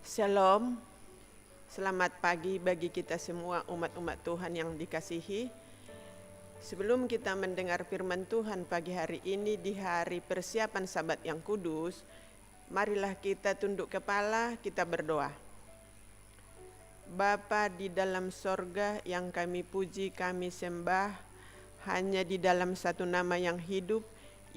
Shalom, selamat pagi bagi kita semua umat-umat Tuhan yang dikasihi. Sebelum kita mendengar firman Tuhan pagi hari ini di hari persiapan Sabat yang kudus, marilah kita tunduk kepala, kita berdoa. Bapa di dalam sorga yang kami puji, kami sembah, hanya di dalam satu nama yang hidup,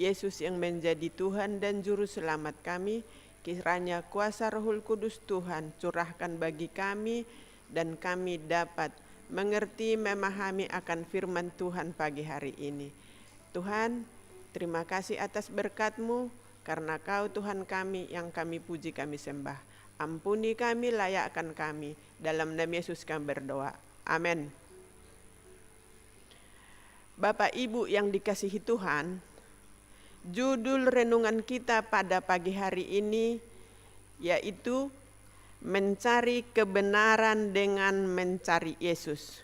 Yesus yang menjadi Tuhan dan Juru Selamat kami. Kiranya kuasa Rohul Kudus Tuhan curahkan bagi kami dan kami dapat mengerti, memahami akan firman Tuhan pagi hari ini. Tuhan, terima kasih atas berkat-Mu karena Kau Tuhan kami yang kami puji, kami sembah. Ampuni kami, layakkan kami. Dalam nama Yesus kami berdoa. Amin. Bapak Ibu yang dikasihi Tuhan, judul renungan kita pada pagi hari ini yaitu mencari kebenaran dengan mencari Yesus,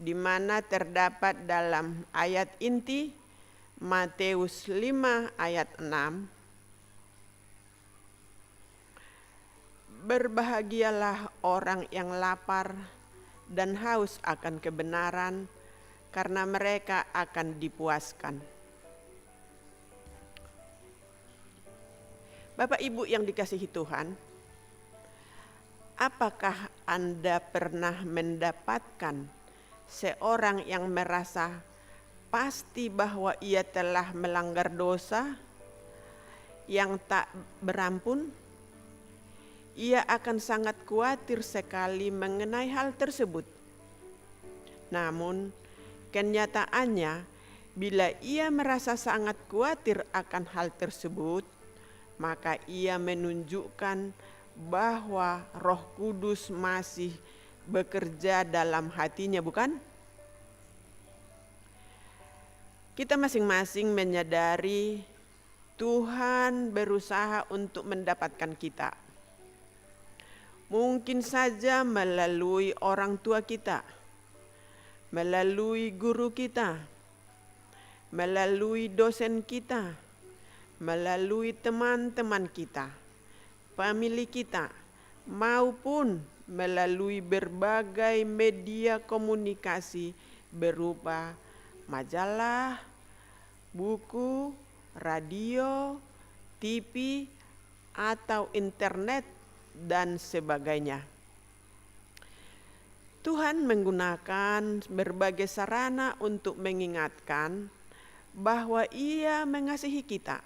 di mana terdapat dalam ayat inti Matius 5 ayat 6. Berbahagialah orang yang lapar dan haus akan kebenaran, karena mereka akan dipuaskan. Bapak Ibu yang dikasihi Tuhan, apakah Anda pernah mendapatkan seorang yang merasa pasti bahwa ia telah melanggar dosa yang tak berampun? Ia akan sangat khawatir sekali mengenai hal tersebut. Namun, kenyataannya bila ia merasa sangat khawatir akan hal tersebut, maka ia menunjukkan bahwa Roh Kudus masih bekerja dalam hatinya, bukan? Kita masing-masing menyadari Tuhan berusaha untuk mendapatkan kita. Mungkin saja melalui orang tua kita, melalui guru kita, melalui dosen kita, melalui teman-teman kita, famili kita, maupun melalui berbagai media komunikasi berupa majalah, buku, radio, TV, atau internet, dan sebagainya. Tuhan menggunakan berbagai sarana untuk mengingatkan bahwa Ia mengasihi kita.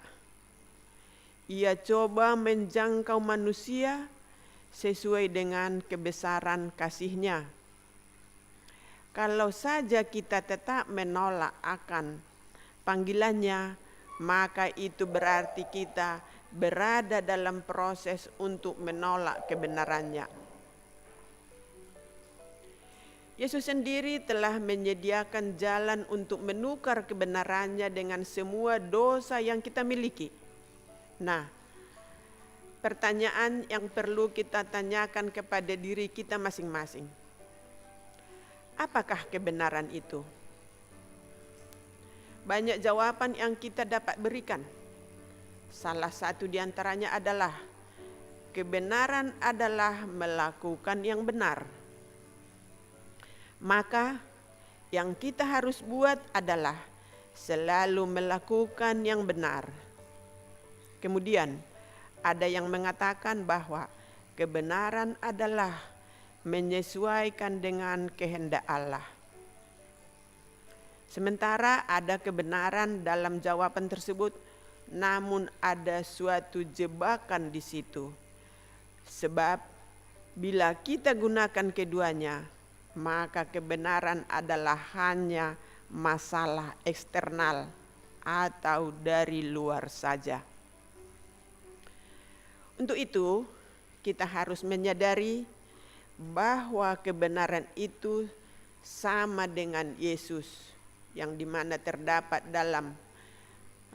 Ia coba menjangkau manusia sesuai dengan kebesaran kasih-Nya. Kalau saja kita tetap menolak akan panggilan-Nya, maka itu berarti kita berada dalam proses untuk menolak kebenaran-Nya. Yesus sendiri telah menyediakan jalan untuk menukar kebenaran-Nya dengan semua dosa yang kita miliki. Nah, pertanyaan yang perlu kita tanyakan kepada diri kita masing-masing. Apakah kebenaran itu? Banyak jawaban yang kita dapat berikan. Salah satu di antaranya adalah kebenaran adalah melakukan yang benar. Maka yang kita harus buat adalah selalu melakukan yang benar. Kemudian ada yang mengatakan bahwa kebenaran adalah menyesuaikan dengan kehendak Allah. Sementara ada kebenaran dalam jawaban tersebut, namun ada suatu jebakan di situ. Sebab bila kita gunakan keduanya, maka kebenaran adalah hanya masalah eksternal atau dari luar saja. Untuk itu, kita harus menyadari bahwa kebenaran itu sama dengan Yesus, yang dimana terdapat dalam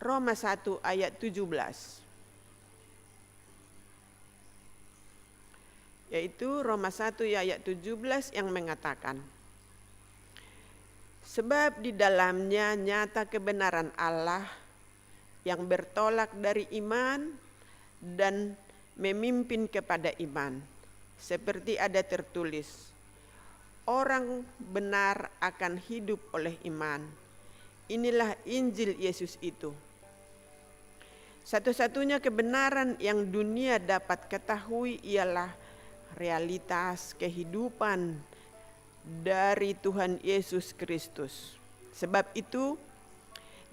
Roma 1 ayat 17. Yaitu Roma 1 ayat 17 yang mengatakan, sebab di dalamnya nyata kebenaran Allah yang bertolak dari iman dan memimpin kepada iman. seperti ada tertulis, orang benar akan hidup oleh iman. Inilah Injil Yesus itu. Satu-satunya kebenaran yang dunia dapat ketahui ialah realitas kehidupan dari Tuhan Yesus Kristus. Sebab itu,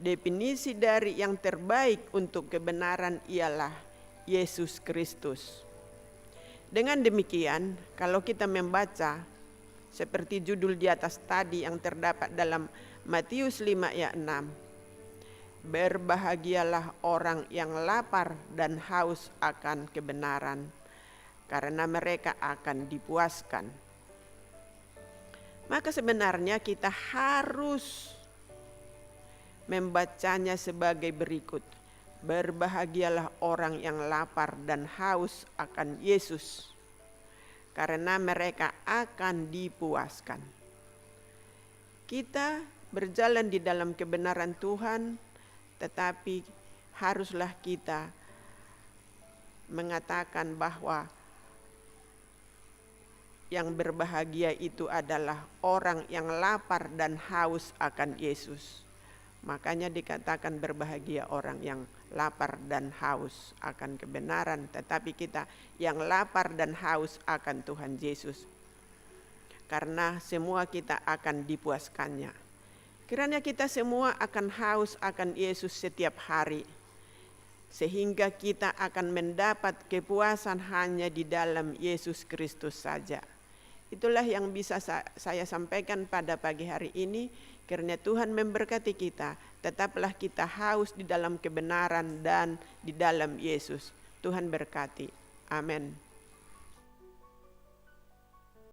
definisi dari yang terbaik untuk kebenaran ialah Yesus Kristus. Dengan demikian, kalau kita membaca seperti judul di atas tadi yang terdapat dalam Matius 5 ayat 6, berbahagialah orang yang lapar dan haus akan kebenaran, karena mereka akan dipuaskan. Maka sebenarnya kita harus membacanya sebagai berikut. Berbahagialah orang yang lapar dan haus akan Yesus, karena mereka akan dipuaskan. Kita berjalan di dalam kebenaran Tuhan, tetapi haruslah kita mengatakan bahwa yang berbahagia itu adalah orang yang lapar dan haus akan Yesus. Makanya dikatakan berbahagia orang yang lapar dan haus akan kebenaran, tetapi kita yang lapar dan haus akan Tuhan Yesus. Karena semua kita akan dipuaskannya. Kiranya kita semua akan haus akan Yesus setiap hari, sehingga kita akan mendapat kepuasan hanya di dalam Yesus Kristus saja. Itulah yang bisa saya sampaikan pada pagi hari ini. Kiranya Tuhan memberkati kita, tetaplah kita haus di dalam kebenaran dan di dalam Yesus. Tuhan berkati. Amin.